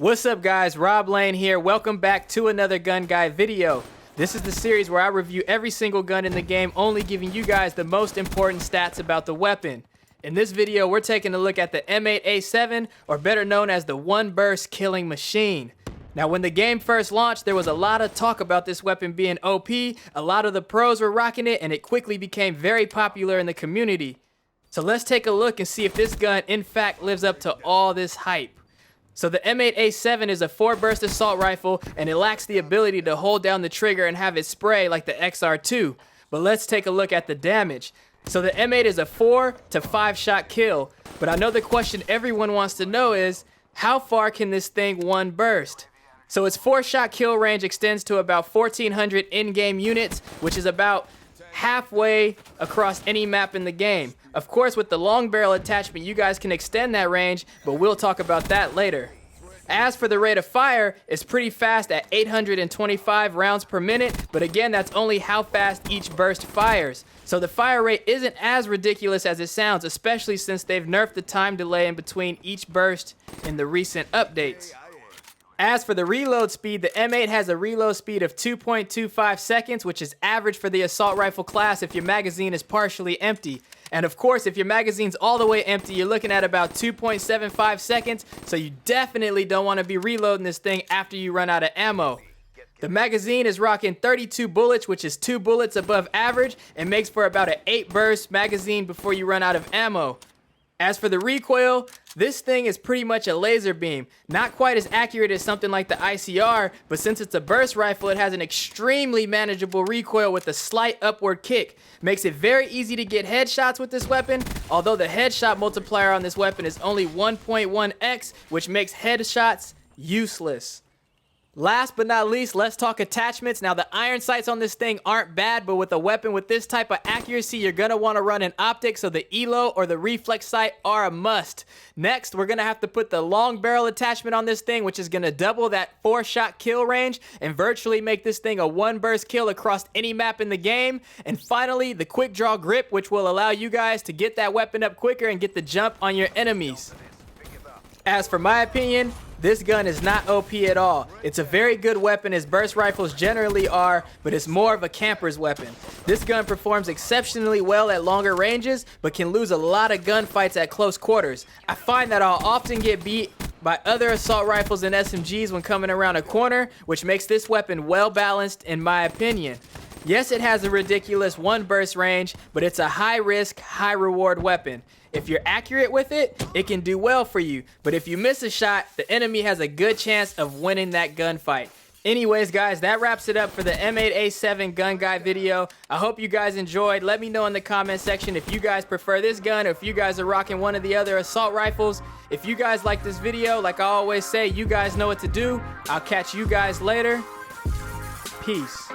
What's up guys, Roblane here. Welcome back to another gun guy video. This is the series where I review every single gun in the game, only giving you guys the most important stats about the weapon. In this video, we're taking a look at the M8A7, or better known as the One Burst Killing Machine. Now when the game first launched, there was a lot of talk about this weapon being OP, a lot of the pros were rocking it, and it quickly became very popular in the community. So let's take a look and see if this gun in fact lives up to all this hype. So the M8A7 is a 4-burst assault rifle, and it lacks the ability to hold down the trigger and have it spray like the XR2. But let's take a look at the damage. So the M8 is a 4 to 5 shot kill, but I know the question everyone wants to know is, how far can this thing one burst? So its 4-shot kill range extends to about 1400 in-game units, which is about halfway across any map in the game. Of course, with the long barrel attachment, you guys can extend that range, but we'll talk about that later. As for the rate of fire, it's pretty fast at 825 rounds per minute, but again, that's only how fast each burst fires. So the fire rate isn't as ridiculous as it sounds, especially since they've nerfed the time delay in between each burst in the recent updates. As for the reload speed, the M8 has a reload speed of 2.25 seconds, which is average for the assault rifle class if your magazine is partially empty. And of course, if your magazine's all the way empty, you're looking at about 2.75 seconds, so you definitely don't want to be reloading this thing after you run out of ammo. The magazine is rocking 32 bullets, which is 2 bullets above average, and makes for about an 8-burst magazine before you run out of ammo. As for the recoil, this thing is pretty much a laser beam. Not quite as accurate as something like the ICR, but since it's a burst rifle, it has an extremely manageable recoil with a slight upward kick. Makes it very easy to get headshots with this weapon, although the headshot multiplier on this weapon is only 1.1x, which makes headshots useless. Last but not least, let's talk attachments. Now the iron sights on this thing aren't bad, but with a weapon with this type of accuracy, you're gonna wanna run an optic, so the ELO or the reflex sight are a must. Next, we're gonna have to put the long barrel attachment on this thing, which is gonna double that 4-shot kill range and virtually make this thing a 1-burst kill across any map in the game. And finally, the quick draw grip, which will allow you guys to get that weapon up quicker and get the jump on your enemies. As for my opinion, this gun is not OP at all. It's a very good weapon as burst rifles generally are, but it's more of a camper's weapon. This gun performs exceptionally well at longer ranges, but can lose a lot of gunfights at close quarters. I find that I'll often get beat by other assault rifles and SMGs when coming around a corner, which makes this weapon well balanced in my opinion. Yes, it has a ridiculous 1-burst range, but it's a high-risk, high-reward weapon. If you're accurate with it, it can do well for you, but if you miss a shot, the enemy has a good chance of winning that gunfight. Anyways guys, that wraps it up for the M8A7 gun guy video. I hope you guys enjoyed. Let me know in the comment section if you guys prefer this gun or if you guys are rocking one of the other assault rifles. If you guys like this video, like I always say, you guys know what to do. I'll catch you guys later. Peace.